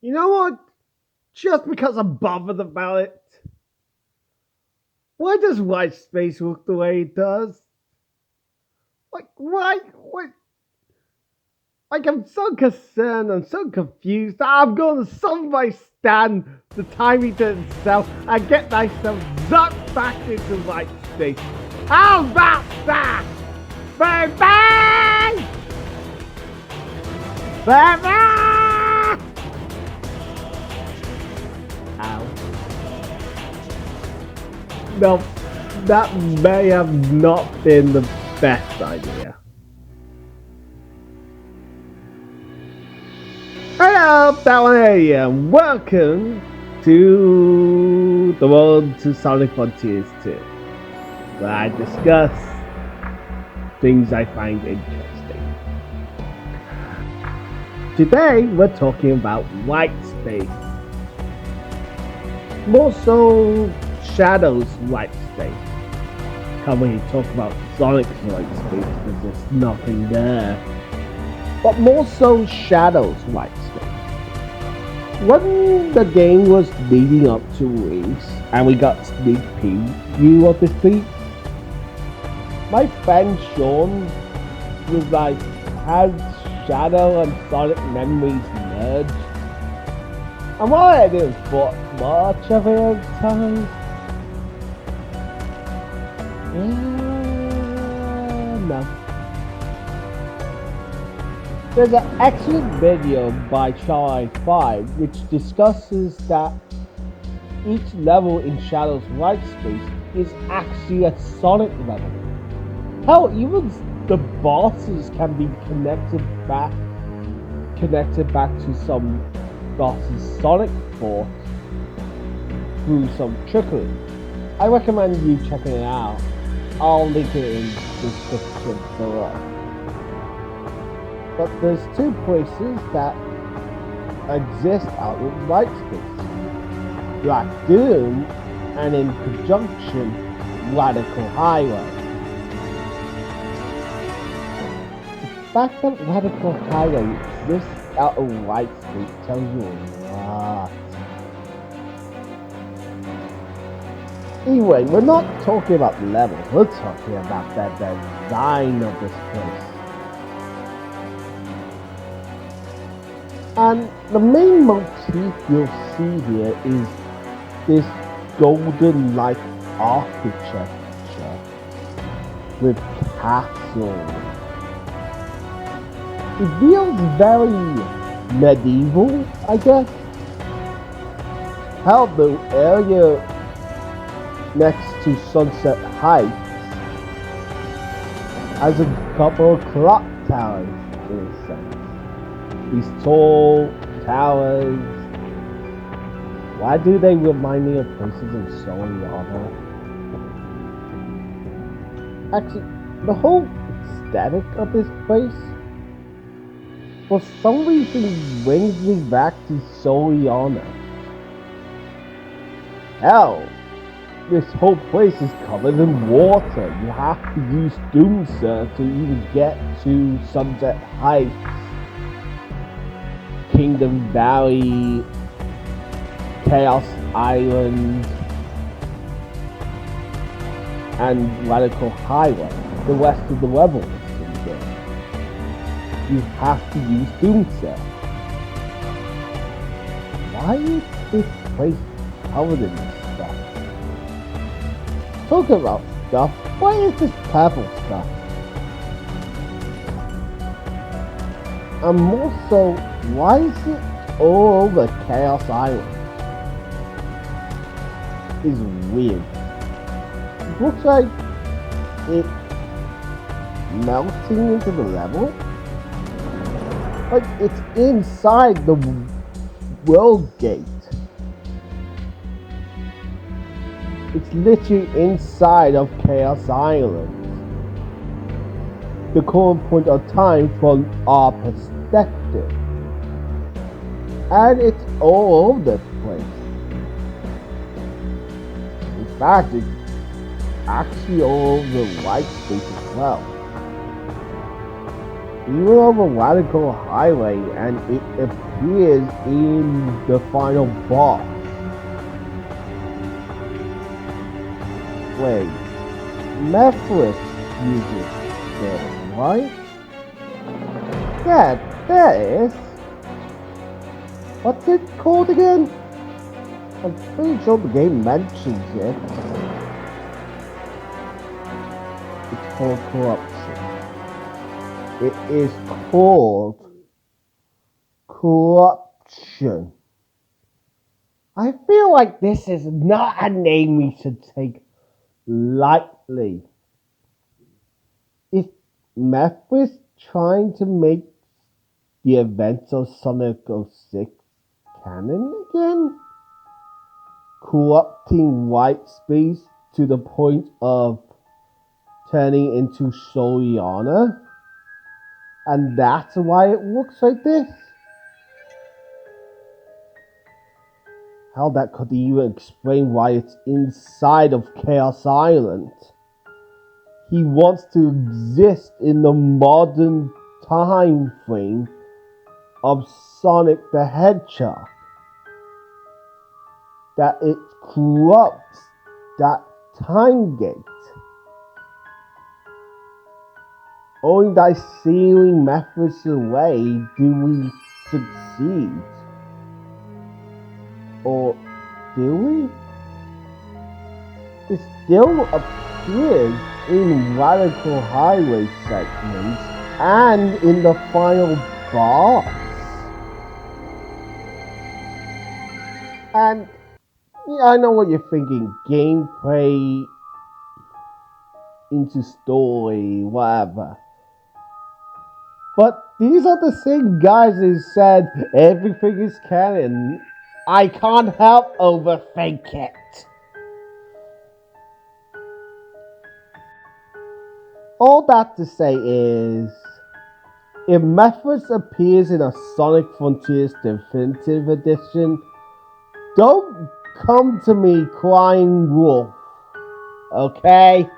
You know what? Just because I'm bothered about it, why does white space look the way it does? Like, why? What? Like, I'm so concerned, I'm so confused. I'm going to somebody stand the time meter itself and get myself sucked back into white space. How about that? Baby! Baby! Ow. No, that may have not been the best idea. Hello, Bavaria, and welcome to the world to Sonic Frontires 2, where I discuss things I find interesting. Today, we're talking about white space. More so, Shadow's white space. Can't really talk about Sonic's white space because there's nothing there. But more so, Shadow's white space. When the game was leading up to release and we got sneak preview of the feat, my friend Sean was like, has Shadow and Sonic memories merged? And while I didn't thought much of it at the time, no. There's an excellent video by Sonic 5 which discusses that each level in Shadow's white space is actually a Sonic level. Hell, even the bosses can be connected back to some bosses Sonic fought through some trickery. I recommend you checking it out. I'll link it in the description below. But there's two places that exist out in white space. Black Doom and in conjunction Radical Highway. The fact that Radical Highway exists out of white space tells you a lot. Anyway, we're not talking about levels, we're talking about the design of this place. And the main motif you'll see here is this golden-like architecture with castles. It feels very medieval, I guess. How the area next to Sunset Heights has a couple of clock towers in a sense. These tall towers. Why do they remind me of places in Soliana? Actually, the whole aesthetic of this place, for some reason, brings me back to Soliana. Hell, this whole place is covered in water. You have to use Doomster to even get to Sunset Heights, Kingdom Valley, Chaos Island, and Radical Highway. The rest of the levels in the game. You have to use Doomset. Why is this place covered in this stuff? Talking about stuff, why is this purple stuff? And more so, why is it all over Chaos Island? It's weird. It looks like it's melting into the level. Like it's inside the world gate. It's literally inside of Chaos Island. The current point of time from our perspective. And it's all over the place. In fact, it's actually all over the white space as well. Even over Radical Highway, and it appears in the final boss. Wait, Mephris uses this, right? Yeah, there is. What's it called again? I'm pretty sure the game mentions it. It's called corruption. It is called corruption. I feel like this is not a name we should take lightly. Is Mephris trying to make the events of Sonic 06 canon again? Corrupting white space to the point of turning into Soliana? And that's why it looks like this? How that could even explain why it's inside of Chaos Island. He wants to exist in the modern time frame of Sonic the Hedgehog. That it corrupts that time gate. Only by sealing Mephris away do we succeed. Or do we? It still appears in Radical Highway segments and in the final boss. And yeah, I know what you're thinking. Gameplay into story, whatever. But these are the same guys who said everything is canon. I can't help overthink it. All that to say is, if Mephris appears in a Sonic Frontiers Definitive Edition, don't come to me crying wolf, okay?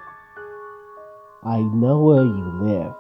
I know where you live.